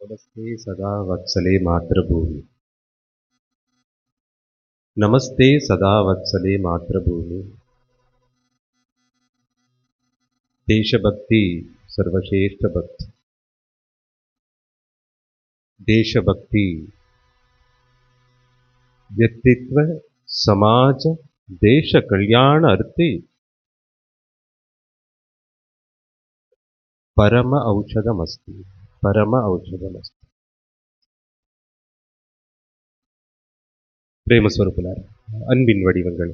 नमस्ते सदा वत्सले मातृभूमि। नमस्ते सदा वत्सले मातृभूमि। देशभक्ति सर्वश्रेष्ठ भक्ति। देशभक्ति व्यक्तित्व समाज देश कल्याण अर्थे परम औषधमस्ति। परम औषधमस्ति. பிரேமஸ்வரூபனார் அன்பின் வடிவங்கள்.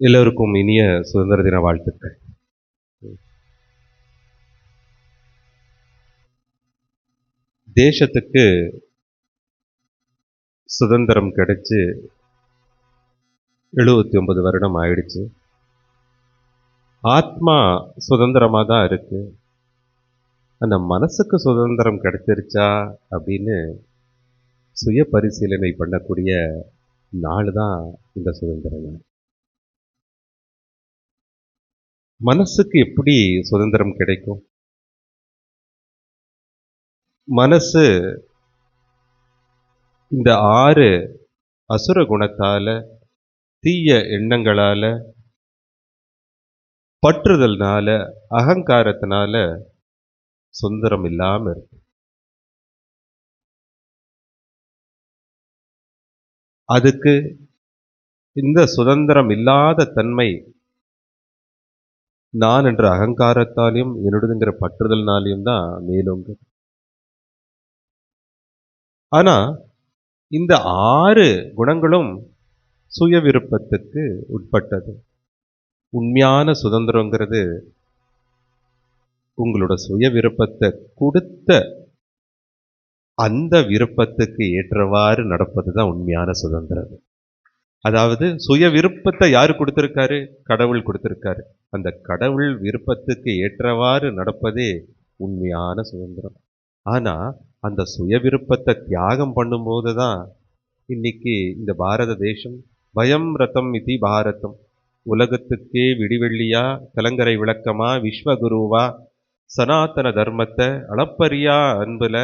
எல்லோருக்கும் இனிய சுதந்திர தின வாழ்த்துக்கள். தேசத்துக்கு சுதந்திரம் கிடைச்சு 79 வருடம் ஆயிடுச்சு. ஆத்மா சுதந்திரமாக தான் இருக்கு. அந்த மனசுக்கு சுதந்திரம் கிடைச்சிருச்சா அப்படின்னு சுய பரிசீலனை பண்ணக்கூடிய நாள் தான் இந்த சுதந்திர நாள். மனசுக்கு எப்படி சுதந்திரம் கிடைக்கும்? மனசு இந்த 6 அசுர குணத்தால, தீய எண்ணங்களால, பற்றுதல்னால, அகங்காரத்தினால சுதந்திரம் இல்லாம இருக்கு. அதுக்கு இந்த சுதந்திரம் இல்லாத தன்மை நான் என்ற அகங்காரத்தாலையும் என்னுடையங்கிற பற்றுதல்னாலையும் தான் மேலோங்கு. ஆனா இந்த 6 குணங்களும் சுய விருப்பத்துக்கு உட்பட்டது. உண்மையான சுதந்திரங்கிறது உங்களோட சுய விருப்பத்தை கொடுத்த அந்த விருப்பத்துக்கு ஏற்றவாறு நடப்பது தான் உண்மையான சுதந்திரம். அதாவது சுய விருப்பத்தை யாரு கொடுத்திருக்காரு? கடவுள் கொடுத்திருக்காரு. அந்த கடவுள் விருப்பத்துக்கு ஏற்றவாறு நடப்பதே உண்மையான சுதந்திரம். ஆனா அந்த சுய விருப்பத்தை தியாகம் பண்ணும்போது தான் இன்னைக்கு இந்த பாரத தேசம் பயம் ரதம் இதி பாரதம், உலகத்துக்கே விடிவெள்ளியா, கலங்கரை விளக்கமா, விஸ்வகுருவா, சனாதன தர்மத்தை அளப்பரியா அன்புல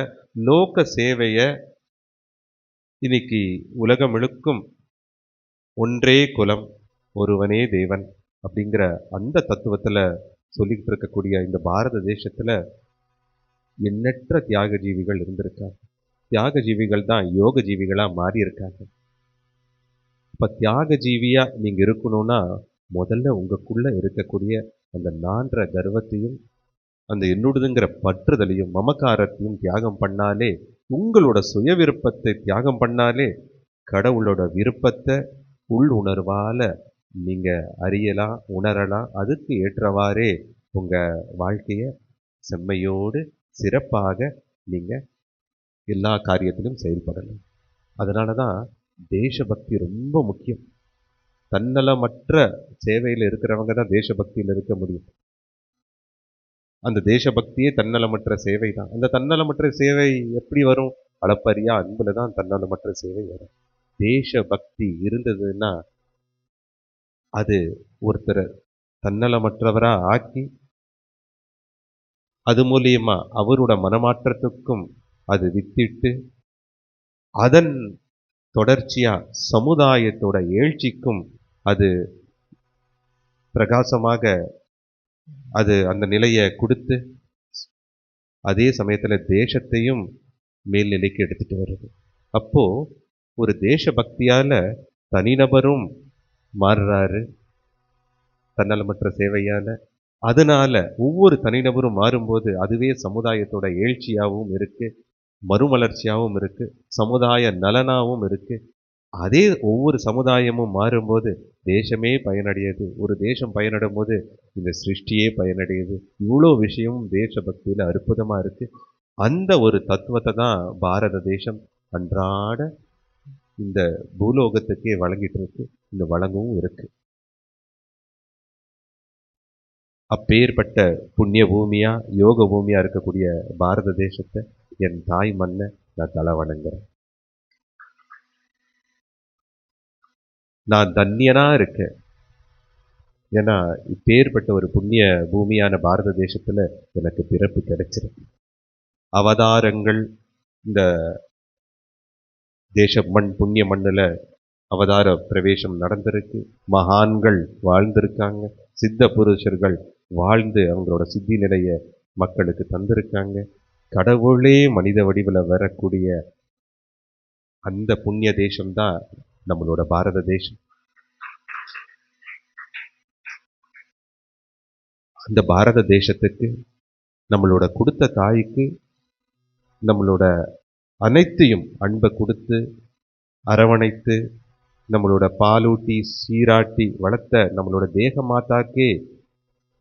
லோக சேவைய இன்னைக்கு உலகம் முழுக்கும் ஒன்றே குலம் ஒருவனே தேவன் அப்படிங்கிற அந்த தத்துவத்துல சொல்லிட்டு இருக்கக்கூடிய இந்த பாரத தேசத்துல எண்ணற்ற தியாக ஜீவிகள் இருந்திருக்காங்க. தியாக ஜீவிகள் தான் யோக ஜீவிகளா மாறி இருக்காங்க. இப்ப தியாக ஜீவியா நீங்க இருக்கணும்னா முதல்ல உங்களுக்குள்ள இருக்கக்கூடிய அந்த நான்ற கர்வத்தையும் அந்த என்னுடையதுங்கிற பற்றுதலையும் மமக்காரத்தையும் தியாகம் பண்ணாலே, உங்களோட சுய விருப்பத்தை தியாகம் பண்ணாலே கடவுளோட விருப்பத்தை உள் உணர்வால நீங்க அறியலாம், உணரலாம். அதுக்கு ஏற்றவாறே உங்க வாழ்க்கைய செம்மையோடு சிறப்பாக நீங்க எல்லா காரியத்திலும் செயல்படலாம். அதனாலதான் தேசபக்தி ரொம்ப முக்கியம். தன்னலமற்ற சேவையில் இருக்கிறவங்க தான் தேசபக்தியில் இருக்க முடியும். அந்த தேசபக்தியே தன்னலமற்ற சேவை தான். அந்த தன்னலமற்ற சேவை எப்படி வரும்? அளப்பரியா அன்புல தான் தன்னலமற்ற சேவை வரும். தேசபக்தி இருந்ததுன்னா அது ஒருத்தரை தன்னலமற்றவரா ஆக்கி அது மூலியமா அவரோட மனமாற்றத்துக்கும் அது வித்திட்டு அதன் தொடர்ச்சியா சமுதாயத்தோட எழுச்சிக்கும் அது பிரகாசமாக அது அந்த நிலையை கொடுத்து அதே சமயத்துல தேசத்தையும் மேல்நிலைக்கு எடுத்துட்டு வருது. அப்போ ஒரு தேசபக்தியால தனிநபரும் மாறுறாரு தன்னலமற்ற சேவையால. அதனால ஒவ்வொரு தனிநபரும் மாறும்போது அதுவே சமுதாயத்தோட எழுச்சியாகவும் இருக்கு, மறுமலர்ச்சியாகவும் இருக்கு, சமுதாய நலனாகவும் இருக்கு. அதே ஒவ்வொரு சமுதாயமும் மாறும்போது தேசமே பயனடையுது. ஒரு தேசம் பயனடும் போது இந்த சிருஷ்டியே பயனடையுது. இவ்வளோ விஷயமும் தேசபக்தியில அற்புதமா இருக்கு. அந்த ஒரு தத்துவத்தை தான் பாரத தேசம் அன்றாட இந்த பூலோகத்துக்கே வழங்கிட்டு இருக்கு, இந்த வழங்கவும் இருக்கு. அப்பேற்பட்ட புண்ணிய பூமியா யோக பூமியா இருக்கக்கூடிய பாரத தேசத்தை என் தாய் மண்ணை நான் தலை வணங்குறேன். நான் தன்யனா இருக்கேன். ஏன்னா இப்பேற்பட்ட ஒரு புண்ணிய பூமியான பாரத தேசத்துல எனக்கு பிறப்பு கிடைச்சிருக்கு. அவதாரங்கள் இந்த தேச மண் புண்ணிய மண்ணுல அவதார பிரவேசம் நடந்திருக்கு. மகான்கள் வாழ்ந்திருக்காங்க. சித்த புருஷர்கள் வாழ்ந்து அவங்களோட சித்தி நிலைய மக்களுக்கு தந்திருக்காங்க. கடவுளே மனித வடிவில் வரக்கூடிய அந்த புண்ணிய தேசம்தான் நம்மளோட பாரத தேசம். அந்த பாரத தேசத்துக்கு நம்மளோட கொடுத்த தாய்க்கு நம்மளோட அனைத்தையும் அன்பை கொடுத்து அரவணைத்து நம்மளோட பாலூட்டி சீராட்டி வளர்த்த நம்மளோட தேக மாதாக்கே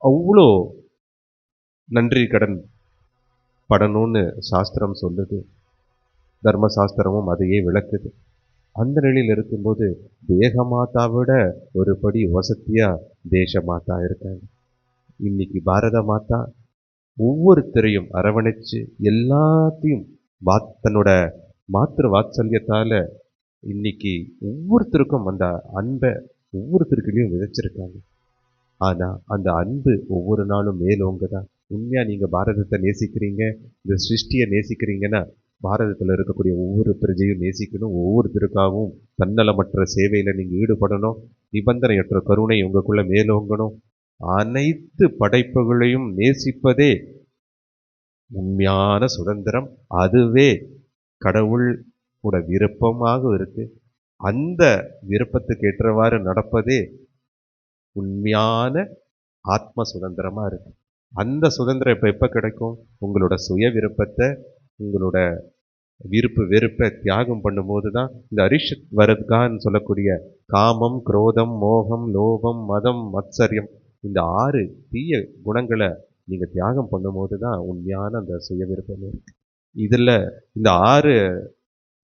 அவ்வளோ நன்றி கடன் படணும்னு சாஸ்திரம் சொல்லுது. தர்மசாஸ்திரமும் அதையே விளக்குது. அந்த நிலையில் இருக்கும்போது தேக மாதாவிட ஒரு படி வசதியா தேச மாதா இருக்காங்க. இன்னைக்கு பாரத மாதா ஒவ்வொருத்தரையும் அரவணைச்சு எல்லாத்தையும் தன்னோட மாத்திரு வாத்சல்யத்தால இன்னைக்கு ஒவ்வொருத்தருக்கும் அந்த அன்பை ஒவ்வொருத்தருக்குள்ளேயும் விதைச்சிருக்காங்க. ஆனா அந்த அன்பு ஒவ்வொரு நாளும் மேலோங்கதான். உண்மையா நீங்க பாரதத்தை நேசிக்கிறீங்க, இந்த சிருஷ்டியை நேசிக்கிறீங்கன்னா பாரதத்துல இருக்கக்கூடிய ஒவ்வொரு பிரஜையும் நேசிக்கணும். ஒவ்வொருத்தருக்காகவும் தன்னலமற்ற சேவையில நீங்க ஈடுபடணும். நிபந்தனையற்ற கருணை உங்களுக்குள்ள மேலோங்கணும். அனைத்து படைப்புகளையும் நேசிப்பதே உண்மையான சுதந்திரம். அதுவே கடவுள் விருப்பமாக இருக்கு. அந்த விருப்பத்துக்கு ஏற்றவாறு நடப்பதே உண்மையான ஆத்ம சுதந்திரமா இருக்கு. அந்த சுதந்திரம் எப்ப கிடைக்கும்? உங்களோட சுய விருப்பத்தை உங்களோட விருப்பு வெறுப்பை தியாகம் பண்ணும்போது தான் இந்த அரிஷத் வரத்கான்னு சொல்லக்கூடிய காமம், குரோதம், மோகம், லோபம், மதம், மத்சரியம் இந்த 6 தீய குணங்களை நீங்க தியாகம் பண்ணும்போது தான் உண்மையான அந்த சுய விருப்பம் இருக்கு. இதுல இந்த 6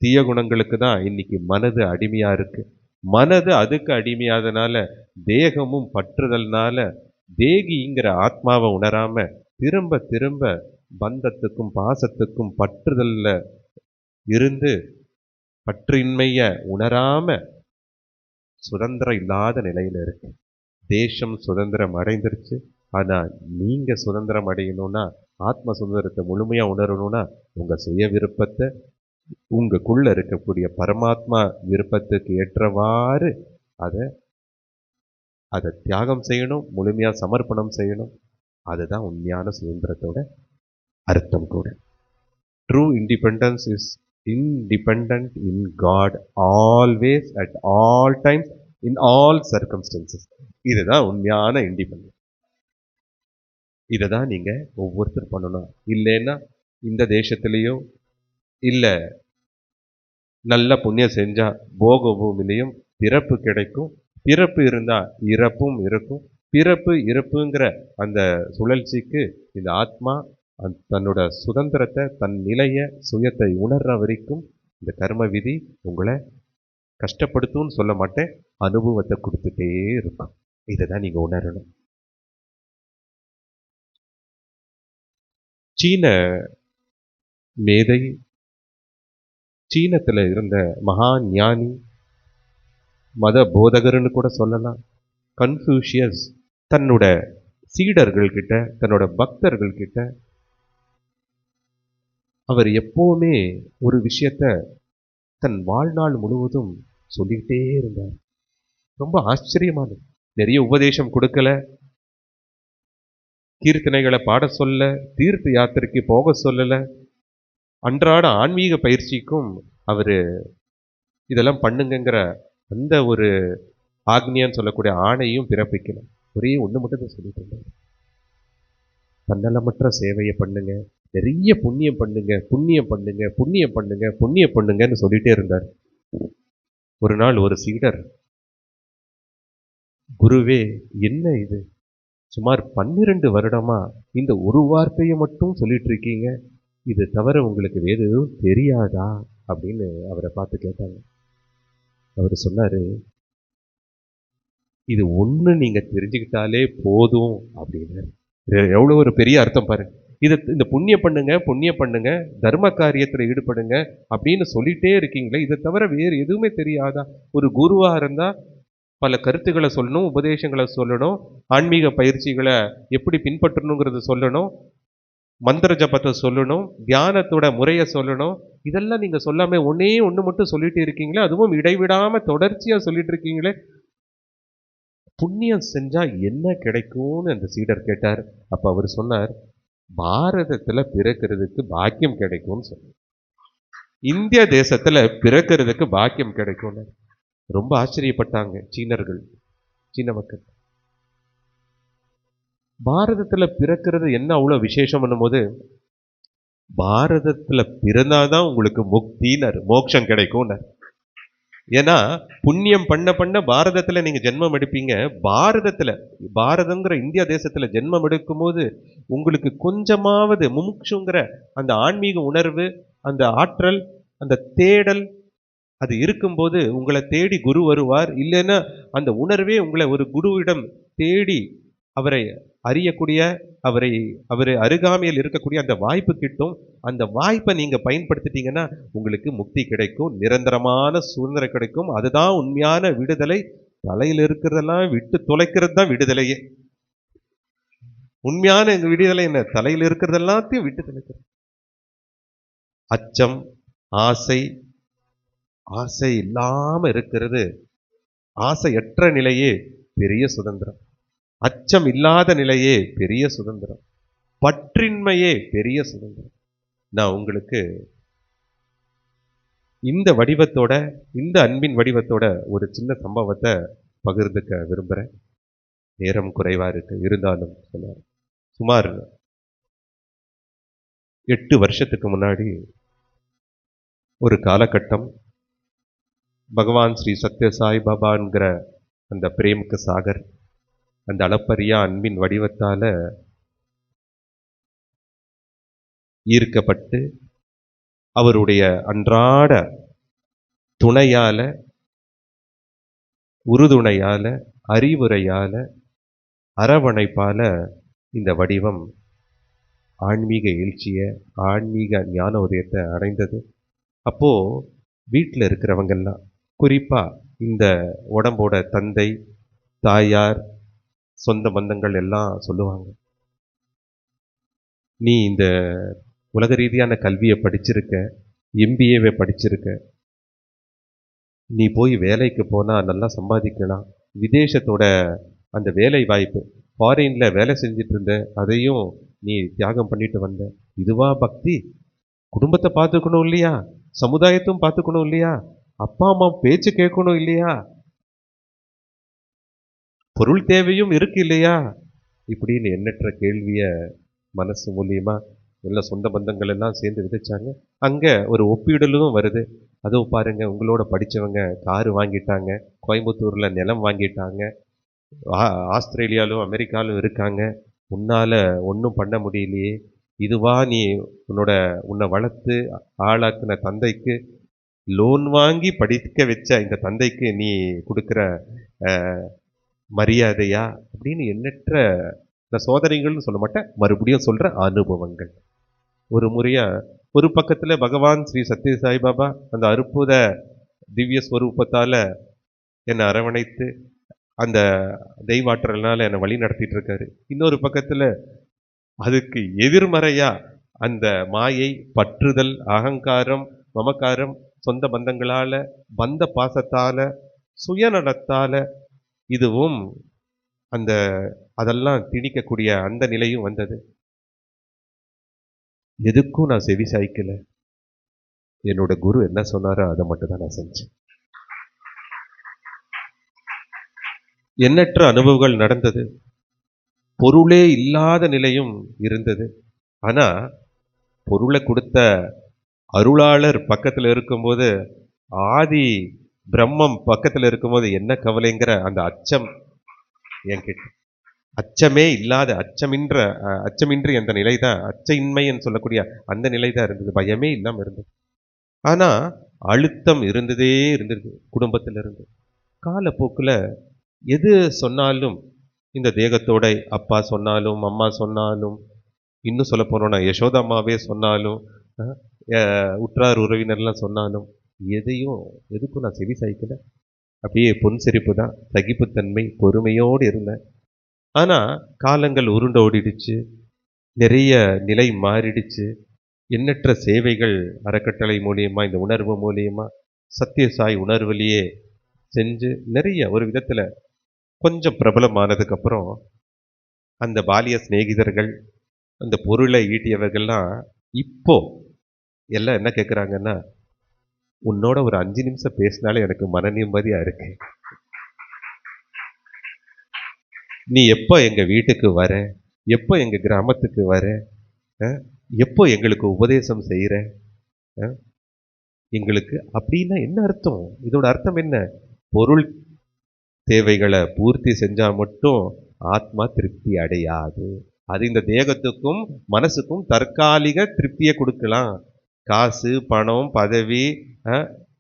தீய குணங்களுக்கு தான் இன்னைக்கு மனது அடிமையா இருக்கு. மனது அதுக்கு அடிமையாதனால தேகமும் பற்றுதல்னால தேகிங்கிற ஆத்மாவை உணராம திரும்ப திரும்ப பந்தத்துக்கும் பாசத்துக்கும் பற்றுதல்ல இருந்து பற்றின்மைய உணராம சுதந்திரம் இல்லாத நிலையில இருக்கு. தேசம் சுதந்திரம் அடைந்துருச்சு. ஆனா நீங்க சுதந்திரம் அடையணும்னா, ஆத்ம சுதந்திரத்தை முழுமையா உணரணும்னா உங்க சுய விருப்பத்தை உங்களுக்குள்ள இருக்கக்கூடிய பரமாத்மா விருப்பத்துக்கு ஏற்றவாறு அதை தியாகம் செய்யணும், முழுமையா சமர்ப்பணம் செய்யணும். அதுதான் உண்மையான சுதந்திரத்தோட அர்த்தம் கூட. True independence is independent in God always at all times in all circumstances. இதுதான் உண்மையான இண்டிபெண்டன்ஸ். இதை தான் நீங்க ஒவ்வொருத்தர் பண்ணணும். இல்லைன்னா இந்த தேசத்திலேயோ இல்ல நல்ல புண்ணியம் செஞ்சா போக பூமியிலையும் பிறப்பு கிடைக்கும். பிறப்பு இருந்தா இறப்பும் இருக்கும். பிறப்பு இறப்புங்கிற அந்த சுழற்சிக்கு இந்த ஆத்மா தன்னோட சுதந்திரத்தை தன் நிலைய சுயத்தை உணர்ற வரைக்கும் இந்த கர்ம விதி உங்களை கஷ்டப்படுத்தும்னு சொல்ல மாட்டேன், அனுபவத்தை கொடுத்துட்டே இருக்கும். இதை தான் நீங்க உணரணும். சீன மேதை, சீனத்துல இருந்த மகா ஞானி, மத போதகர்னு கூட சொல்லலாம், கன்ஃபூஷியஸ் தன்னோட சீடர்கள் கிட்ட தன்னோட பக்தர்கள் கிட்ட அவர் எப்பவுமே ஒரு விஷயத்த தன் வாழ்நாள் முழுவதும் சொல்லிக்கிட்டே இருந்தார். ரொம்ப ஆச்சரியமானது. நிறைய உபதேசம் கொடுக்கல, கீர்த்தனைகளை பாட சொல்ல, தீர்த்த யாத்திரைக்கு போக சொல்லல, அன்றாட ஆன்மீக பயிற்சிக்கும் அவரு இதெல்லாம் பண்ணுங்கிற அந்த ஒரு ஆக்னியான்னு சொல்லக்கூடிய ஆணையும் பிறப்பிக்கல. ஒரே ஒண்ணு மட்டும் தான் சொல்லிட்டு இருந்தார், தன்னலமற்ற சேவையை பண்ணுங்க, நிறைய புண்ணியம் பண்ணுங்க, புண்ணியம் பண்ணுங்க, புண்ணியம் பண்ணுங்க, புண்ணியம் பண்ணுங்கன்னு சொல்லிட்டே இருந்தார். ஒரு நாள் ஒரு சீடர், குருவே என்ன இது, சுமார் 12 வருடமா இந்த ஒரு வார்த்தையை மட்டும் சொல்லிட்டு இருக்கீங்க, இது தவிர உங்களுக்கு வேறு எதுவும் தெரியாதா அப்படின்னு அவரை பார்த்து கேட்டாங்க. அவர் சொன்னாரு, இது ஒண்ணு நீங்க தெரிஞ்சுக்கிட்டாலே போதும் அப்படின்னு. எவ்வளவு ஒரு பெரிய அர்த்தம் பாருங்க. இந்த புண்ணியம் பண்ணுங்க, புண்ணியம் பண்ணுங்க, தர்ம காரியத்துல ஈடுபடுங்க அப்படின்னு சொல்லிட்டே இருக்கீங்களே, இதை தவிர வேறு எதுவுமே தெரியாதா? ஒரு குருவா இருந்தா பல கருத்துக்களை சொல்லணும், உபதேசங்களை சொல்லணும், ஆன்மீக பயிற்சிகளை எப்படி பின்பற்றணுங்கிறத சொல்லணும், மந்திர ஜபத்தை சொல்லணும், தியானத்தோட முறையை சொல்லணும். இதெல்லாம் நீங்க சொல்லாம ஒன்னே ஒன்று மட்டும் சொல்லிட்டு இருக்கீங்களே, அதுவும் இடைவிடாம தொடர்ச்சியா சொல்லிட்டு இருக்கீங்களே, புண்ணியம் செஞ்சா என்ன கிடைக்கும்னு அந்த சீடர் கேட்டார். அப்ப அவர் சொன்னார், பாரதத்துல பிறக்கிறதுக்கு பாக்கியம் கிடைக்கும்னு சொன்னார். இந்திய தேசத்துல பிறக்கிறதுக்கு பாக்கியம் கிடைக்கும்னு ரொம்ப ஆச்சரியப்பட்டாங்க சீனர்கள், சீன மக்கள். பாரதத்துல பிறக்கிறது என்ன அவ்வளவு விசேஷம் போது, பாரதத்துல பிறந்தாதான் உங்களுக்கு முக்தினர், மோட்சம் கிடைக்கும்னர். ஏன்னா புண்ணியம் பண்ண பண்ண பாரதத்துல நீங்க ஜென்மம் எடுப்பீங்க. பாரதங்கிற இந்தியா தேசத்துல ஜென்மம் எடுக்கும் போது உங்களுக்கு கொஞ்சமாவது முமுட்சுங்கிற அந்த ஆன்மீக உணர்வு, அந்த ஆற்றல், அந்த தேடல் அது இருக்கும்போது உங்களை தேடி குரு வருவார். இல்லைன்னா அந்த உணர்வே உங்களை ஒரு குருவிடம் தேடி அவரை அறியக்கூடிய, அவரை அருகாமையில் இருக்கக்கூடிய அந்த வாய்ப்பு கிட்டும். அந்த வாய்ப்பை நீங்க பயன்படுத்திட்டீங்கன்னா உங்களுக்கு முக்தி கிடைக்கும், நிரந்தரமான சுதந்திரம் கிடைக்கும். அதுதான் உண்மையான விடுதலை. தலையில் இருக்கிறதெல்லாம் விட்டு தொலைக்கிறது தான் விடுதலையே. உண்மையான விடுதலை என்ன? தலையில் இருக்கிறது எல்லாத்தையும் விட்டு தொலைக்கிறது. அச்சம், ஆசை, ஆசை இல்லாம இருக்கிறது, ஆசையற்ற நிலையே பெரிய சுதந்திரம். அச்சம் இல்லாத நிலையே பெரிய சுதந்திரம். பற்றின்மையே பெரிய சுதந்திரம். நான் உங்களுக்கு இந்த வடிவத்தோட, இந்த அன்பின் வடிவத்தோட ஒரு சின்ன சம்பவத்தை பகிர்ந்துக்க விரும்புகிறேன். நேரம் குறைவா இருக்கு, இருந்தாலும் சொன்னார். சுமார் 8 வருஷத்துக்கு முன்னாடி ஒரு காலகட்டம், பகவான் ஸ்ரீ சத்ய சாய் பாபாங்கிற அந்த பிரேமுக்கு சாகர், அந்த அளப்பரிய அன்பின் வடிவத்தால ஈர்க்கப்பட்டு அவருடைய அன்றாட துணையால, உறுதுணையால, அறிவுரையால, அரவணைப்பால இந்த வடிவம் ஆன்மீக எழுச்சியை, ஆன்மீக ஞான உதயத்தை அடைந்தது. அப்போ வீட்டில் இருக்கிறவங்கெல்லாம், குறிப்பா இந்த உடம்போட தந்தை, தாயார், சொந்த பந்தங்கள் எல்லாம் சொல்லுவாங்க, நீ இந்த உலக ரீதியான கல்வியை படிச்சிருக்க, MBAவை படிச்சிருக்க, நீ போய் வேலைக்கு போனா நல்லா சம்பாதிக்கலாம், விதேசத்தோட அந்த வேலை வாய்ப்பு, ஃபாரின்ல வேலை செஞ்சிட்டு இருந்த, அதையும் நீ தியாகம் பண்ணிட்டு வந்த, இதுவா பக்தி? குடும்பத்தை பார்த்துக்கணும் இல்லையா, சமுதாயத்தையும் பார்த்துக்கணும் இல்லையா, அப்பா அம்மா பேச்சு கேட்கணும் இல்லையா, பொருள் தேவையும் இருக்கு இல்லையா, இப்படின்னு எண்ணற்ற கேள்விய மனசு மூலியமா எல்லா சொந்த பந்தங்கள் எல்லாம் சேர்ந்து விதைச்சாங்க. அங்க ஒரு ஒப்பீடலும் வருது. அதுவும் பாருங்க, உங்களோட படிச்சவங்க காரு வாங்கிட்டாங்க, கோயம்புத்தூர்ல நிலம் வாங்கிட்டாங்க, ஆஸ்திரேலியாலும் அமெரிக்காலும் இருக்காங்க, உன்னால ஒன்றும் பண்ண முடியலையே, இதுவா நீ உன்னை வளர்த்து ஆளாக்குன தந்தைக்கு, லோன் வாங்கி படிக்க வச்ச இந்த தந்தைக்கு நீ கொடுக்குற மரியாதையா அப்படின்னு எண்ணற்ற, நான் சோதனைகள்னு சொல்ல மாட்டேன், மறுபடியும் சொல்ற அனுபவங்கள். ஒரு முறையா ஒரு பக்கத்துல பகவான் ஸ்ரீ சத்ய சாய்பாபா அந்த அற்புத திவ்ய ஸ்வரூபத்தால என்னை அரவணைத்து அந்த தெய்வாற்றல்னால என்னை வழி நடத்திட்டு இருக்காரு. இன்னொரு பக்கத்துல அதுக்கு எதிர்மறையா அந்த மாயை, பற்றுதல், அகங்காரம், மமக்காரம், சொந்த பந்தங்களால, பந்த பாசத்தால, சுயநலத்தால, இதுவும் அதெல்லாம் திணிக்கக்கூடிய அந்த நிலையும் வந்தது. எதுக்கும் நான் செவி சாய்க்கல. என்னோட குரு என்ன சொன்னாரோ அதை மட்டும் தான் நான் செஞ்சேன். எண்ணற்ற அனுபவங்கள் நடந்தது. பொருளே இல்லாத நிலையும் இருந்தது. ஆனா பொருளை கொடுத்த அருளாளர் பக்கத்துல இருக்கும்போது, ஆதி பிரம்மம் பக்கத்துல இருக்கும்போது என்ன கவலைங்கிற அந்த அச்சம் என்கிட்ட, அச்சமே இல்லாத, அச்சமின்றி அந்த நிலை தான், அச்சமின்மைன்னு சொல்லக்கூடிய அந்த நிலை தான் இருந்தது. பயமே இல்லாம இருந்தது. ஆனா அழுத்தம் இருந்ததே இருந்தது குடும்பத்துல இருந்து. காலப்போக்குல எது சொன்னாலும், இந்த தேகத்தோட அப்பா சொன்னாலும், அம்மா சொன்னாலும், இன்னும் சொல்ல போனோம்னா யசோதா அம்மாவே சொன்னாலும், உற்றார் உறவினர்லாம் சொன்னாலும், எதுக்கும் நான் செவி சாய்க்கல. அப்படியே புன்சிரிப்பு தான், சகிப்புத்தன்மை, பொறுமையோடு இருந்தேன். ஆனா காலங்கள் உருண்டு ஓடிடுச்சு, நிறைய நிலை மாறிடுச்சு. எண்ணற்ற சேவைகள் அறக்கட்டளை மூலியமா, இந்த உணர்வு மூலியமா, சத்யசாய் உணர்வுலயே செஞ்சு நிறைய ஒரு விதத்துல கொஞ்சம் பிரபலமானதுக்கு அப்புறம் அந்த பாலிய சிநேகிதர்கள், அந்த பொருளை ஈட்டியவர்கள்லாம் இப்போ எல்லாம் என்ன கேட்குறாங்கன்னா, உன்னோட ஒரு 5 நிமிஷம் பேசினாலே எனக்கு மன நிம்மதியா இருக்கு. நீ எப்போ எங்க வீட்டுக்கு வர? எப்போ எங்க கிராமத்துக்கு வர? அ எப்போ எங்களுக்கு உபதேசம் செய்ற? அ எங்களுக்கு அப்படின்னா என்ன அர்த்தம்? இதோட அர்த்தம் என்ன? பொருள் தேவைகளை பூர்த்தி செஞ்சா மட்டும் ஆத்மா திருப்தி அடையாது. அது இந்த தேகத்துக்கும் மனசுக்கும் தற்காலிக திருப்தியை கொடுக்கலாம். காசு, பணம், பதவி, அ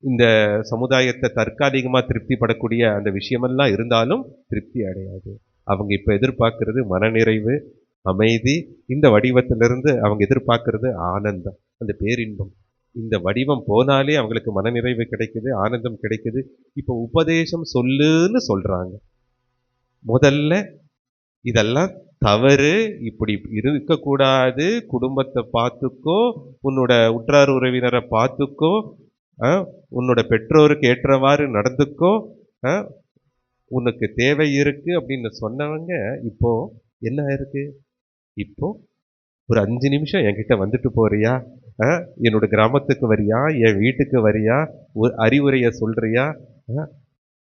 இந்த சமுதாயத்தை தற்காலிகமா திருப்திப்படக்கூடிய அந்த விஷயமெல்லாம் இருந்தாலும் திருப்தி அடையாது. அவங்க இப்ப எதிர்பார்க்கிறது மனநிறைவு, அமைதி. இந்த வடிவத்திலிருந்து அவங்க எதிர்பார்க்கிறது ஆனந்தம், அந்த பேரின்பம். இந்த வடிவம் போனாலே அவங்களுக்கு மனநிறைவு கிடைக்குது, ஆனந்தம் கிடைக்குது. இப்போ உபதேசம் சொல்லுன்னு சொல்றாங்க. முதல்ல இதெல்லாம் தவறு, இப்படி இருக்கக்கூடாது, குடும்பத்தை பார்த்துக்கோ, உன்னோட உற்றார் உறவினரை பார்த்துக்கோ, உன்னோட பெற்றோருக்கு ஏற்றவாறு நடந்துக்கோ, அஹ், உனக்கு தேவை இருக்கு அப்படின்னு சொன்னவங்க இப்போ என்ன ஆயிருக்கு? இப்போ ஒரு 5 நிமிஷம் என்கிட்ட வந்துட்டு போறியா? என்னோட கிராமத்துக்கு வரியா? என் வீட்டுக்கு வரியா? ஒரு அறிவுரையை சொல்றியா? அஹ்,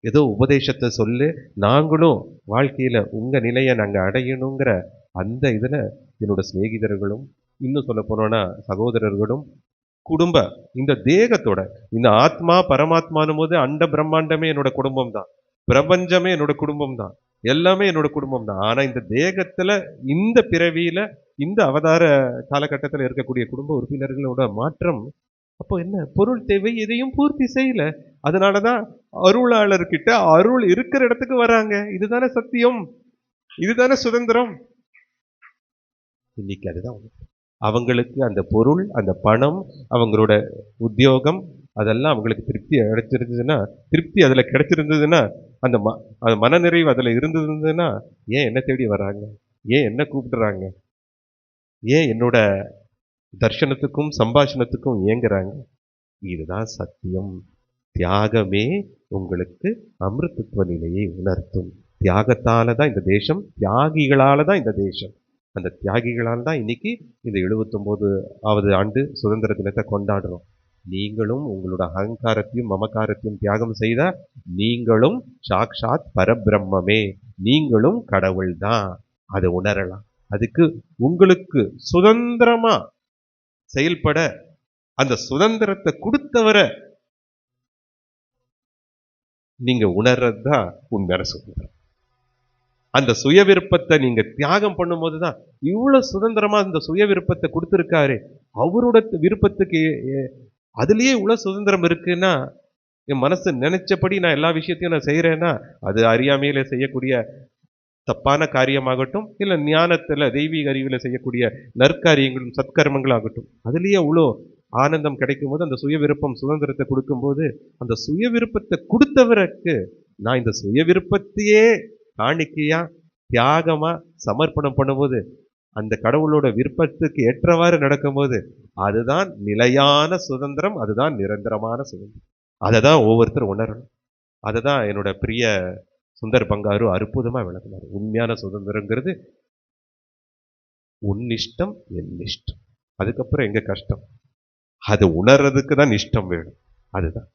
ஏதோ உபதேசத்தை சொல்லு, நாங்களும் வாழ்க்கையில உங்க நிலையை நாங்க அடையணுங்கிற அந்த இதுல என்னோட சிநேகிதர்களும், இன்னும் சொல்ல போனோம்னா சகோதரர்களும், குடும்ப இந்த தேகத்தோட இந்த ஆத்மா பரமாத்மானும் போது அண்ட பிரம்மாண்டமே என்னோட குடும்பம் தான், பிரபஞ்சமே என்னோட குடும்பம் தான், எல்லாமே என்னோட குடும்பம் தான். ஆனா இந்த தேகத்துல, இந்த பிறவியில, இந்த அவதார காலகட்டத்தில் இருக்கக்கூடிய குடும்ப உறுப்பினர்களோட மாற்றம். அப்போ என்ன? பொருள் தேவை எதையும் பூர்த்தி செய்யல. அதனாலதான் அருளாளர்கிட்ட அருள் இருக்கிற இடத்துக்கு வராங்க. இதுதானே சத்தியம், இதுதானே சுதந்திரம். இன்னைக்கு அதுதான் அவங்களுக்கு அந்த பொருள், அந்த பணம், அவங்களோட உத்தியோகம், அதெல்லாம் அவங்களுக்கு திருப்தி அடைச்சிருந்ததுன்னா, திருப்தி அதுல கிடைச்சிருந்ததுன்னா, அந்த அந்த மனநிறைவு அதுல இருந்ததுன்னா, ஏன் என்ன தேடி வர்றாங்க? ஏன் என்ன கூப்பிடுறாங்க? ஏன் என்னோட தர்ஷனத்துக்கும் சம்பாஷணத்துக்கும் ஏங்குறாங்க? இதுதான் சத்தியம். தியாகமே உங்களுக்கு அமிர்தத்துவ நிலையை உணர்த்தும். தியாகத்தால தான் இந்த தேசம், தியாகிகளால தான் இந்த தேசம். அந்த தியாகிகளால் தான் இன்னைக்கு இந்த 79வது ஆண்டு சுதந்திர தினத்தை கொண்டாடுறோம். நீங்களும் உங்களோட அகங்காரத்தையும் மமகாரத்தையும் தியாகம் செய்த நீங்களும் சாக்ஷாத் பரபிரம்மே, நீங்களும் கடவுள் தான். அதை உணரலாம். அதுக்கு உங்களுக்கு சுதந்திரமா செயல்பட அந்த சுதந்திரத்தை கொடுத்தவரை நீங்க உணர்றது தான் உண்மையான சுதந்திரம். அந்த சுய விருப்பத்தை நீங்க தியாகம் பண்ணும்போது தான் இவ்வளவு சுதந்திரமா இந்த சுய விருப்பத்தை கொடுத்திருக்காரு. அவரோட விருப்பத்துக்கு அதுலயே இவ்வளவு சுதந்திரம் இருக்குன்னா, என் மனசு நினைச்சபடி நான் எல்லா விஷயத்தையும் நான் செய்யறேன்னா, அது அறியாமையில செய்யக்கூடிய தப்பான காரியமாகட்டும், இல்ல ஞானத்துல தெய்வீக அறிவுல செய்யக்கூடிய நற்காரியங்களும் சத்கர்மங்கள் ஆகட்டும், அதுலயே அவ்வளோ ஆனந்தம் கிடைக்கும் போது, அந்த சுய விருப்பம் சுதந்திரத்தை கொடுக்கும்போது, அந்த சுய விருப்பத்தை கொடுத்தவருக்கு நான் இந்த சுய விருப்பத்தையே காணிக்கையா தியாகமா சமர்ப்பணம் பண்ணும்போது, அந்த கடவுளோட விருப்பத்துக்கு ஏற்றவாறு நடக்கும்போது, அதுதான் நிலையான சுதந்திரம், அதுதான் நிரந்தரமான சுதந்திரம். அதை தான் ஒவ்வொருத்தரும் உணரணும். அதை தான் என்னோட பிரிய சுந்தர் பங்காரு அற்புதமா விளக்குனார். உண்மையான சுதந்திரங்கிறது உன் இஷ்டம் என் இஷ்டம், அதுக்கப்புறம் எங்க கஷ்டம், அது உணர்றதுக்கு தான் இஷ்டம் வேணும். அதுதான்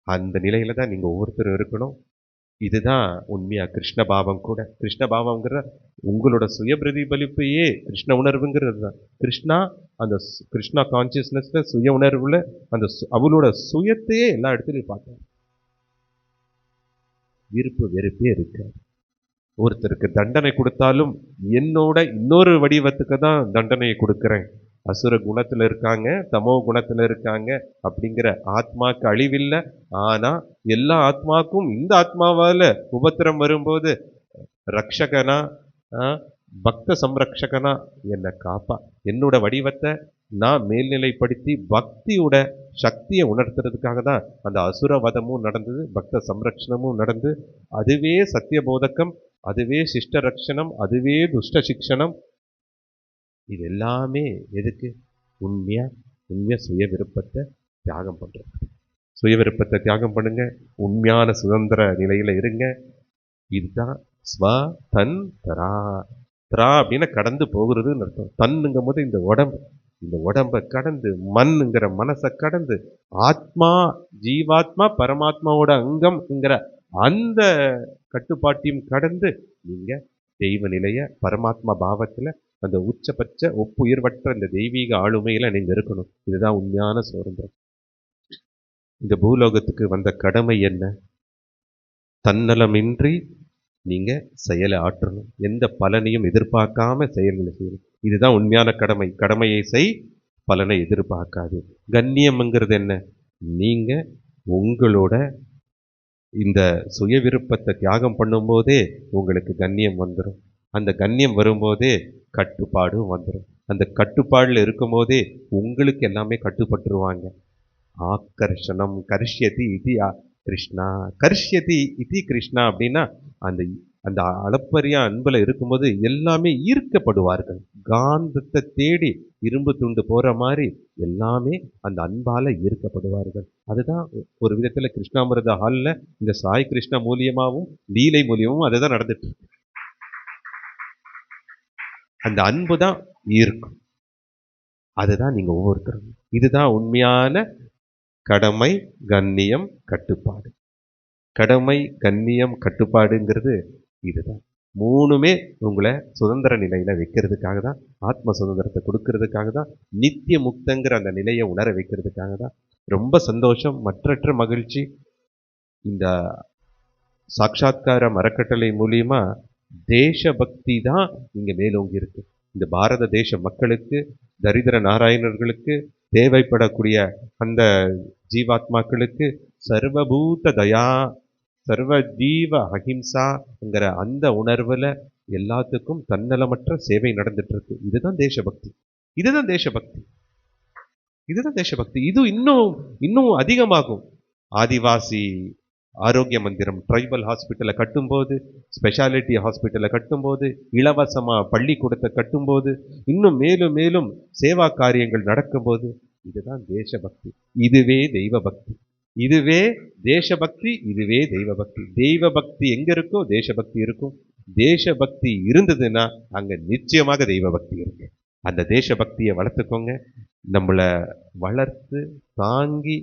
அந்த நிலையில தான் நீங்க ஒவ்வொருத்தரும் இருக்கணும். இதுதான் உண்மையா கிருஷ்ண பாவம் கூட. கிருஷ்ண பாவம்ங்கிற உங்களோட சுய பிரதிபலிப்பையே கிருஷ்ண உணர்வுங்கிறது தான். கிருஷ்ணா அந்த கிருஷ்ணா கான்சியஸ்னஸ்ல சுய உணர்வுல அந்த அவளோட சுயத்தையே எல்லா இடத்துலையும் பார்த்தாங்க. விருப்பு வெறுப்பே இருக்காது. ஒருத்தருக்கு தண்டனை கொடுத்தாலும் என்னோட இன்னொரு வடிவத்துக்கு தான் தண்டனையை கொடுக்கிறேன். அசுர குணத்துல இருக்காங்க, தமோ குணத்துல இருக்காங்க அப்படிங்கிற ஆத்மாக்கு அழிவில்லை. ஆனா எல்லா ஆத்மாக்கும் இந்த ஆத்மாவால உபத்திரம் வரும்போது ரக்ஷகனா, பக்த சம்ரக்ஷகனா என்னை காப்பா, என்னோட வடிவத்தை நான் மேல்நிலைப்படுத்தி பக்தியோட சக்தியை உணர்த்துறதுக்காக தான் அந்த அசுரவதமும் நடந்தது, பக்த சம்ரட்சணமும் நடந்து, அதுவே சத்திய போதகம், அதுவே சிஷ்ட ரட்சணம், அதுவே துஷ்ட சிக்ஷணம். இது எல்லாமே எதுக்கு? உண்மையா சுய விருப்பத்தை தியாகம் பண்றது. சுய விருப்பத்தை தியாகம் பண்ணுங்க, உண்மையான சுதந்திர நிலையில இருங்க. இதுதான் ஸ்வ தன் தரா. தரா அப்படின்னா கடந்து போகிறதுன்னு அர்த்தம். தன்னுங்கும் போது இந்த உடம்பை கடந்து, மண்ங்கிற மனசை கடந்து, ஆத்மா ஜீவாத்மா பரமாத்மாவோட அங்கம்ங்கிற அந்த கட்டுப்பாட்டையும் கடந்து நீங்க தெய்வ நிலைய பரமாத்மா பாவத்துல அந்த உச்சபட்ச ஒப்புயர்வற்ற இந்த தெய்வீக ஆளுமையில நீங்க இருக்கணும். இதுதான் உண்மையான சுதந்திரம். இந்த பூலோகத்துக்கு வந்த கடமை என்ன? தன்னலமின்றி நீங்க செயலை ஆற்றணும். எந்த பலனையும் எதிர்பார்க்காம செயல்களை செய்யணும். இதுதான் உண்மையான கடமை. கடமையை செய், பலனை எதிர்பார்க்காது. கண்ணியம்ங்கிறது என்ன? நீங்க உங்களோட இந்த சுய விருப்பத்தை தியாகம் பண்ணும்போதே உங்களுக்கு கண்ணியம் வந்துடும். அந்த கண்ணியம் வரும்போதே கட்டுப்பாடும் வந்துடும். அந்த கட்டுப்பாடுல இருக்கும் போதே உங்களுக்கு எல்லாமே கட்டுப்பட்டுருவாங்க. ஆக்கர்ஷணம் கர்ஷ்யதி இது கிருஷ்ணா, கர்ஷ்யதி இது கிருஷ்ணா அப்படின்னா அந்த அந்த அளப்பரிய அன்புல இருக்கும்போது எல்லாமே ஈர்க்கப்படுவார்கள். காந்தத்தை தேடி இரும்பு துண்டு போற மாதிரி எல்லாமே அந்த அன்பால ஈர்க்கப்படுவார்கள். அதுதான் ஒரு விதத்துல கிருஷ்ணாமிரத ஹால்ல இந்த சாய் கிருஷ்ணா மூலியமாவும் லீலை மூலியமும் அதுதான் நடந்துட்டு இருக்கு. அந்த அன்பு தான் ஈர்க்கும். அதுதான் நீங்க ஒவ்வொருத்தரும். இதுதான் உண்மையான கடமை, கண்ணியம், கட்டுப்பாடு. கடமை, கண்ணியம், கட்டுப்பாடுங்கிறது இதுதான். மூணுமே உங்களை சுதந்திர நிலையில வைக்கிறதுக்காக தான், ஆத்ம சுதந்திரத்தை கொடுக்கறதுக்காக தான், நித்திய முக்தங்கிற அந்த நிலையை உணர வைக்கிறதுக்காக தான். ரொம்ப சந்தோஷம், மற்றற்ற மகிழ்ச்சி. இந்த சாட்சாத்கார அறக்கட்டளை மூலியமா தேசபக்தி தான் இங்க மேலோங்கி இருக்கு. இந்த பாரத தேச மக்களுக்கு, தரித்திர நாராயணர்களுக்கு, தேவைப்படக்கூடிய அந்த ஜீவாத்மாக்களுக்கு சர்வபூத தயா, சர்வ ஜீவ அஹிம்சாங்கிற அந்த உணர்வுல எல்லாத்துக்கும் தன்னலமற்ற சேவை நடந்துட்டு இருக்கு. இதுதான் தேசபக்தி. இதுதான் தேசபக்தி. இதுதான் தேசபக்தி. இது இன்னும் இன்னும் அதிகமாகும். ஆதிவாசி ஆரோக்கிய மந்திரம் ட்ரைபல் ஹாஸ்பிட்டலை கட்டும்போது, ஸ்பெஷாலிட்டி ஹாஸ்பிட்டலை கட்டும்போது, இலவசமா பள்ளிக்கூடத்தை கட்டும்போது, இன்னும் மேலும் மேலும் சேவா காரியங்கள் நடக்கும்போது, இதுதான் தேசபக்தி. இதுவே தெய்வ பக்தி. இதுவே தேசபக்தி, இதுவே தெய்வ பக்தி. தெய்வ பக்தி எங்க இருக்கோ தேசபக்தி இருக்கும். தேசபக்தி இருந்ததுன்னா அங்க நிச்சயமாக தெய்வ பக்தி இருக்கு. அந்த தேசபக்தியை வளர்த்துக்கோங்க. நம்மளை வளர்த்து தாங்கி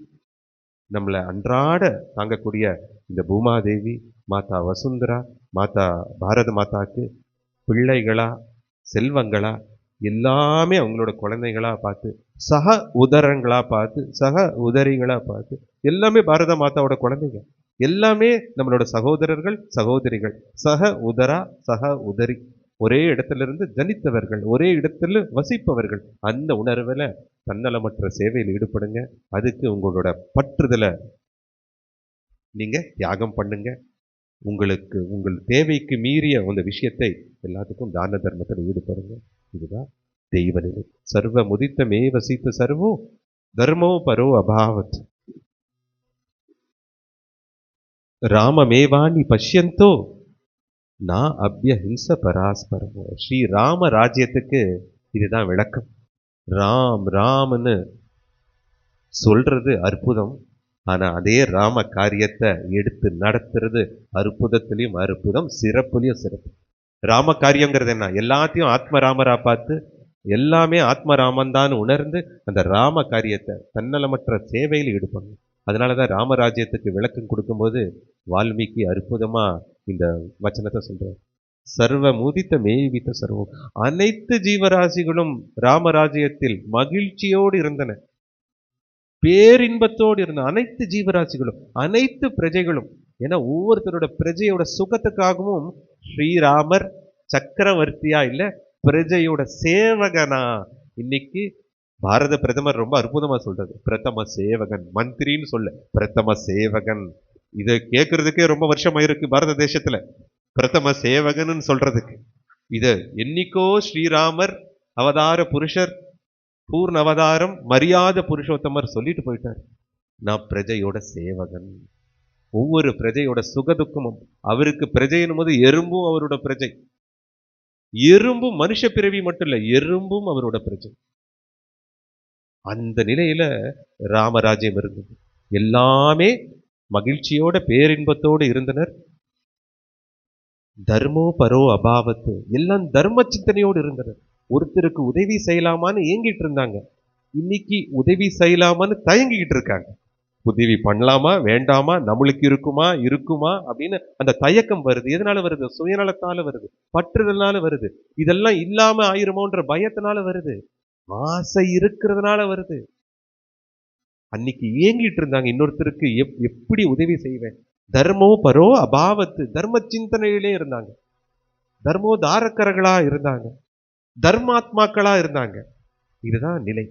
நம்மளை அன்றாட தாங்கக்கூடிய இந்த பூமாதேவி, மாதா வசுந்தரா, மாதா பாரத மாதாக்கு பிள்ளைகளா, செல்வங்களா, எல்லாமே அவங்களோட குழந்தைகளா பார்த்து, சக உதரங்களா பார்த்து, சக உதரிகளா பார்த்து, எல்லாமே பாரத மாதாவோட குழந்தைங்க. எல்லாமே நம்மளோட சகோதரர்கள், சகோதரிகள். சக உதரா, சக உதரி. ஒரே இடத்துல இருந்து ஜனித்தவர்கள், ஒரே இடத்துல வசிப்பவர்கள். அந்த உணர்வுல தன்னலமற்ற சேவையில் ஈடுபடுங்க. அதுக்கு உங்களோட பற்றுதலை நீங்க தியாகம் பண்ணுங்க. உங்களுக்கு உங்கள் தேவைக்கு மீறிய அந்த விஷயத்தை எல்லாத்துக்கும் தான தர்மத்தில் ஈடுபடுங்க. இதுதான் தெய்வ நிலை. சர்வ முதித்த மே வசித்த சர்வோ தர்மோ பரோ அபாவத் ராமமேவானி பஷ்யந்தோ நான் அபியஹிம்ச பராஸ்பரமோ. ஸ்ரீ ராம ராஜ்யத்துக்கு இதுதான் விளக்கம். ராம் ராம்னு சொல்றது அற்புதம். ஆனா அதே ராம காரியத்தை எடுத்து நடத்துறது அற்புதத்திலையும் அற்புதம், சிறப்புலையும் சிறப்பு. ராம காரியங்கிறது என்ன? எல்லாத்தையும் ஆத்ம ராமரா பார்த்து, எல்லாமே ஆத்ம ராமன் உணர்ந்து அந்த ராம காரியத்தை தன்னலமற்ற சேவையில் ஈடுபடணும். அதனாலதான் ராமராஜ்யத்துக்கு விளக்கம் கொடுக்கும்போது வால்மீகி அற்புதமா இந்த வச்சனத்தை சொல்றார். சர்வ முதித்த மேய்வித்த சர்வம். அனைத்து ஜீவராசிகளும் ராமராஜ்யத்தில் மகிழ்ச்சியோடு இருந்தன, பேரின்பத்தோடு இருந்த அனைத்து ஜீவராசிகளும், அனைத்து பிரஜைகளும். ஏன்னா ஒவ்வொருத்தரோட பிரஜையோட சுகத்துக்காகவும் ஸ்ரீராமர் சக்கரவர்த்தியா இல்ல, பிரஜையோட சேவகனா. இன்னைக்கு பாரத பிரதமர் ரொம்ப அற்புதமா சொல்றது, பிரதம சேவகன். மந்திரின்னு சொல்ல, பிரதம சேவகன். இதை கேட்கறதுக்கே ரொம்ப வருஷமா இருக்கு பாரத தேசத்துல, பிரதம சேவகன் சொல்றதுக்கு. இத என்னைக்கோ ஸ்ரீராமர் அவதார புருஷர் பூர்ண அவதாரம் மரியாதை புருஷோத்தமர் சொல்லிட்டு போயிட்டார். நான் பிரஜையோட சேவகன். ஒவ்வொரு பிரஜையோட சுகதுக்கமும் அவருக்கு பிரஜையின் போது எறும்பும் அவரோட பிரஜை. எறும்பும் மனுஷ பிறவி மட்டும் இல்ல, எறும்பும் அவரோட பிரஜை. அந்த நிலையில ராமராஜ்யம் இருந்தது. எல்லாமே மகிழ்ச்சியோட பேரின்பத்தோடு இருந்தனர். தர்மோ பரோ அபாவத்து, எல்லாம் தர்ம சிந்தனையோடு இருந்தனர். ஒருத்தருக்கு உதவி செய்யலாமான்னு ஏங்கிட்டு இருந்தாங்க. இன்னைக்கு உதவி செய்யலாமான்னு தயங்கிக்கிட்டு இருக்காங்க. உதவி பண்ணலாமா வேண்டாமா, நம்மளுக்கு இருக்குமா அப்படின்னு அந்த தயக்கம் வருது. எதனால வருது? சுயநலத்தால வருது, பற்றுதல்னால வருது, இதெல்லாம் இல்லாம ஆயிருமோன்ற பயத்தினால வருது, ஆசை இருக்கிறதுனால வருது. அன்னைக்கு ஏங்கிட்டு இருந்தாங்க, இன்னொருத்தருக்கு எப்படி உதவி செய்வேன். தர்மோ பரோ அபாவத்து, தர்ம சிந்தனையிலே இருந்தாங்க. தர்மோ தாரக்கர்களா இருந்தாங்க, தர்மாத்மாக்களா இருந்தாங்க. இதுதான் நிலை.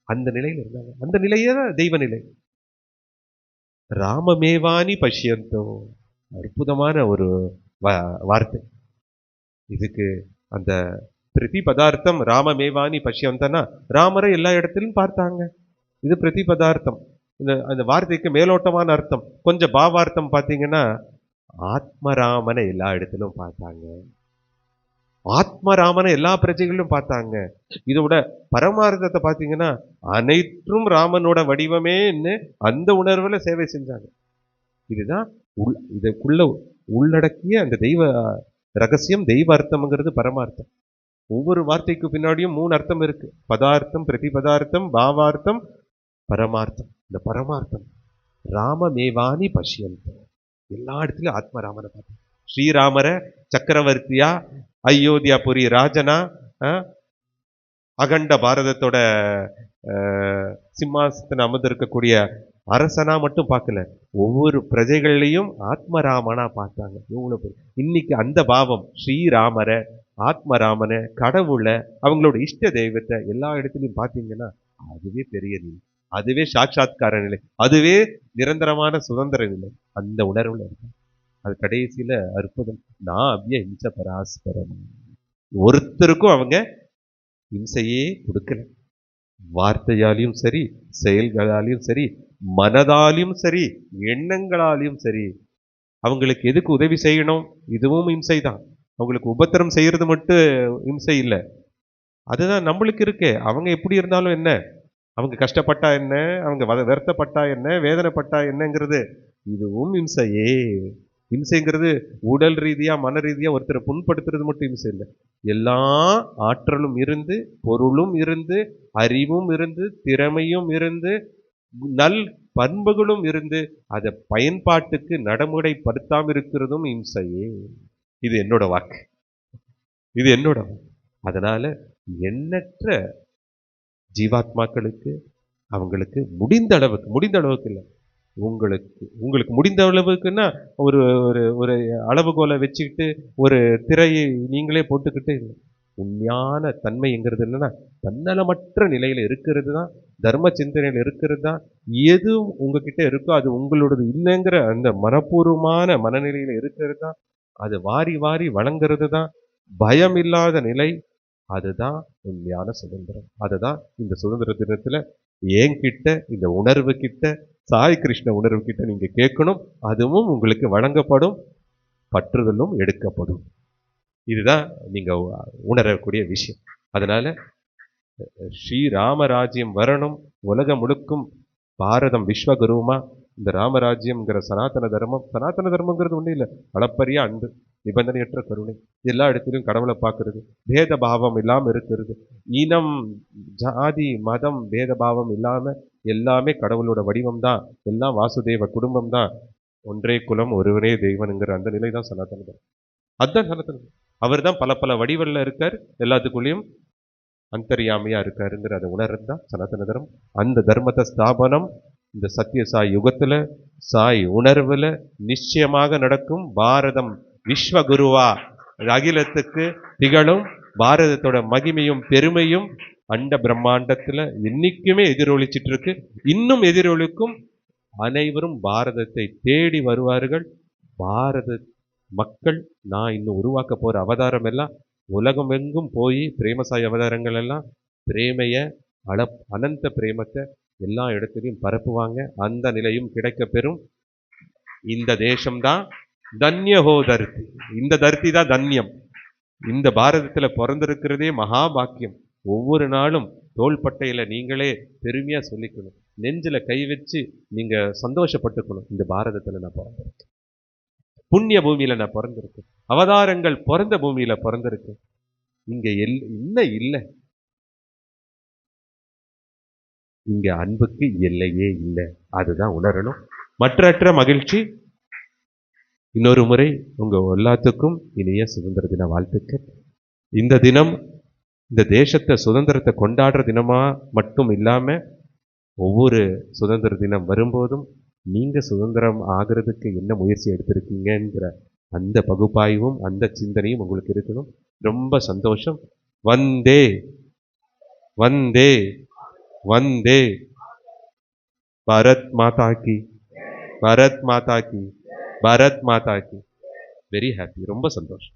அந்த நிலையில இருந்தாங்க. அந்த நிலையே தான் தெய்வ நிலை. ராமமேவானி பஷ்யந்தோ, அற்புதமான ஒரு வார்த்தை. இதுக்கு அந்த பிரதி பதார்த்தம் ராமமேவானி பஷ்யந்தனா, ராமரை எல்லா இடத்திலும் பார்த்தாங்க. இது பிரதி பதார்த்தம். அந்த வார்த்தைக்கு மேலோட்டமான அர்த்தம். கொஞ்சம் பாவார்த்தம் பார்த்தீங்கன்னா, ஆத்மராமனை எல்லா இடத்திலும் பார்த்தாங்க. ஆத்மராமனை எல்லா பிரஜைகளிலும் பார்த்தாங்க. இதோட பரமார்த்தத்தை பார்த்தீங்கன்னா, அனைத்தும் ராமனோட வடிவமேன்னு அந்த உணர்வுல சேவை செஞ்சாங்க. இதுதான் இதுக்குள்ள உள்ளடக்கிய அந்த தெய்வ ரகசியம், தெய்வ அர்த்தம்ங்கிறது பரமார்த்தம். ஒவ்வொரு வார்த்தைக்கு பின்னாடியும் 3 அர்த்தம் இருக்கு. பதார்த்தம், பிரதி பதார்த்தம், பாவார்த்தம், பரமார்த்தம். இந்த பரமார்த்தம் ராமமேவானி பஷ்யந்தம், எல்லா இடத்துலயும் ஆத்மராமனை பார்த்தாங்க. ஸ்ரீராமரை சக்கரவர்த்தியா, அயோத்தியாபுரி ராஜனா, அகண்ட பாரதத்தோட சிம்மாசனத்தில் அமர்ந்திருக்கக்கூடிய அரசனா மட்டும் பார்க்கல, ஒவ்வொரு பிரஜைகளையும் ஆத்மராமனா பார்த்தாங்க. எவ்வளவு இன்னைக்கு அந்த பாவம் ஸ்ரீராமரை, ஆத்மராமனை, கடவுளை, அவங்களோட இஷ்ட தெய்வத்தை எல்லா இடத்துலையும் பார்த்தீங்கன்னா, அதுவே பெரிய நிலை, அதுவே சாட்சாத்கார நிலை, அதுவே நிரந்தரமான சுதந்திர நிலை. அந்த உணர்வுல இருக்கு. அது கடைசியில அற்புதம். நான் அபிய இம்ச பராஸ்பரம். ஒருத்தருக்கும் அவங்க இம்சையே கொடுக்கல. வார்த்தையாலையும் சரி, செயல்களாலையும் சரி, மனதாலையும் சரி, எண்ணங்களாலையும் சரி. அவங்களுக்கு எதுக்கு உதவி செய்யணும்? இதுவும் இம்சை தான். அவங்களுக்கு உபத்திரம் செய்யறது மட்டும் இம்சை இல்லை. அதுதான் நம்மளுக்கு இருக்கே. அவங்க எப்படி இருந்தாலும் என்ன, அவங்க கஷ்டப்பட்டா என்ன, அவங்க வருத்தப்பட்டா என்ன, வேதனைப்பட்டா என்னங்கிறது இதுவும் இம்சையே. இம்சைங்கிறது உடல் ரீதியா, மன ரீதியா ஒருத்தரை புண்படுத்துறது மட்டும் இம்சை இல்லை. எல்லா ஆற்றலும் இருந்து, பொருளும் இருந்து, அறிவும் இருந்து, திறமையும் இருந்து, நல் பண்புகளும் இருந்து, அதை பயன்பாட்டுக்கு நடைமுறைப்படுத்தாம இருக்கிறதும் இம்சையே. இது என்னோட வாக்கு, இது என்னோட வாக்கு. அதனால எண்ணற்ற ஜீவாத்மாக்களுக்கு அவங்களுக்கு முடிந்த அளவுக்கு இல்லை, உங்களுக்கு முடிந்த அளவுக்குன்னா ஒரு ஒரு ஒரு அளவுகோலை வச்சுக்கிட்டு ஒரு திரையை நீங்களே போட்டுக்கிட்டு இல்லை. உண்மையான தன்மைங்கிறது என்னன்னா, தன்னலமற்ற நிலையில இருக்கிறது தான், தர்ம சிந்தனையில் இருக்கிறது தான். எது உங்ககிட்ட இருக்கோ அது உங்களோடது இல்லைங்கிற அந்த மனப்பூர்வமான மனநிலையில இருக்கிறது தான். அது வாரி வாரி வழங்குறது தான் பயம் இல்லாத நிலை. அதுதான் உண்மையான சுதந்திரம். அதுதான் இந்த சுதந்திர தினத்துல என்கிட்ட, இந்த உணர்வு கிட்ட, சாய் கிருஷ்ண உணர்வு கிட்ட நீங்க கேட்கணும். அதுவும் உங்களுக்கு வழங்கப்படும், பற்றுதலும் எடுக்கப்படும். இதுதான் நீங்க உணரக்கூடிய விஷயம். அதனால ஸ்ரீராமராஜ்யம் வரணும், உலகம் முழுக்கும் பாரதம் விஸ்வகுருமா இந்த ராமராஜ்யம்ங்கிற சனாதன தர்மங்கிறது ஒன்றும் இல்லை, அளப்பரிய அன்பு, நிபந்தனையற்ற கருணை, எல்லா இடத்திலும் கடவுளை பார்க்கறது, பேத பாவம் இல்லாமல் இருக்கிறது, இனம் ஜாதி மதம் பேத பாவம் இல்லாம எல்லாமே கடவுளோட வடிவம் தான், எல்லாம் வாசுதேவ குடும்பம் தான், ஒன்றே குலம் ஒருவனே தெய்வனுங்கிற அந்த நிலை தான் சனாதன தர்மம். அதுதான் சனாதன. அவர் தான் பல பல வடிவல்ல இருக்கார், எல்லாத்துக்குள்ளேயும் அந்தர்யாமியா இருக்காருங்கிற அதை உணர்றது தான் சனாதன தர்மம். அந்த தர்மத்தை ஸ்தாபனம் இந்த சத்திய சாய் யுகத்துல, சாய் உணர்வுல நிச்சயமாக நடக்கும். பாரதம் விஸ்வகுருவா அகிலத்துக்கு திகழும். பாரதத்தோட மகிமையும் பெருமையும் அண்ட பிரம்மாண்டத்துல என்னைக்குமே எதிரொலிச்சிட்டு இருக்கு, இன்னும் எதிரொலிக்கும். அனைவரும் பாரதத்தை தேடி வருவார்கள். பாரத மக்கள், நான் இன்னும் உருவாக்க போற அவதாரம் எல்லாம் உலகம் எங்கும் போய் பிரேமசாய் அவதாரங்கள் எல்லாம் பிரேமைய அனந்த பிரேமத்தை எல்லா இடத்துலையும் பரப்புவாங்க. அந்த நிலையும் கிடைக்க பெறும். இந்த தேசம்தான் தன்யஹோ தர்த்தி. இந்த தர்த்தி தான் தன்யம். இந்த பாரதத்துல பிறந்திருக்கிறதே மகாபாக்கியம். ஒவ்வொரு நாளும் தோள்பட்டையில நீங்களே பெருமையா சொல்லிக்கணும். நெஞ்சில கை வச்சு நீங்க சந்தோஷப்பட்டுக்கணும். இந்த பாரதத்துல நான் பிறந்திருக்கேன், புண்ணிய பூமியில நான் பிறந்திருக்கேன், அவதாரங்கள் பிறந்த பூமியில பிறந்திருக்கேன். இங்க இன்னும் இல்லை, இங்க அன்புக்கு எல்லையே இல்லை. அதுதான் உணரணும். மற்றற்ற மகிழ்ச்சி. இன்னொரு முறை உங்க எல்லாத்துக்கும் இனிய சுதந்திர தின வாழ்த்துக்கள். இந்த தினம் இந்த தேசத்தை சுதந்திரத்தை கொண்டாடுற தினமா மட்டும் இல்லாம ஒவ்வொரு சுதந்திர தினம் வரும்போதும் நீங்க சுதந்திரம் ஆகிறதுக்கு என்ன முயற்சி எடுத்திருக்கீங்கிற அந்த பகுப்பாய்வும் அந்த சிந்தனையும் உங்களுக்கு இருக்கணும். ரொம்ப சந்தோஷம். வந்தே வந்தே வந்தே. பாரத் மாதா கி, பாரத் மாதா கி, பாரத் மாதா கி. Very happy. ரொம்ப சந்தோஷம்.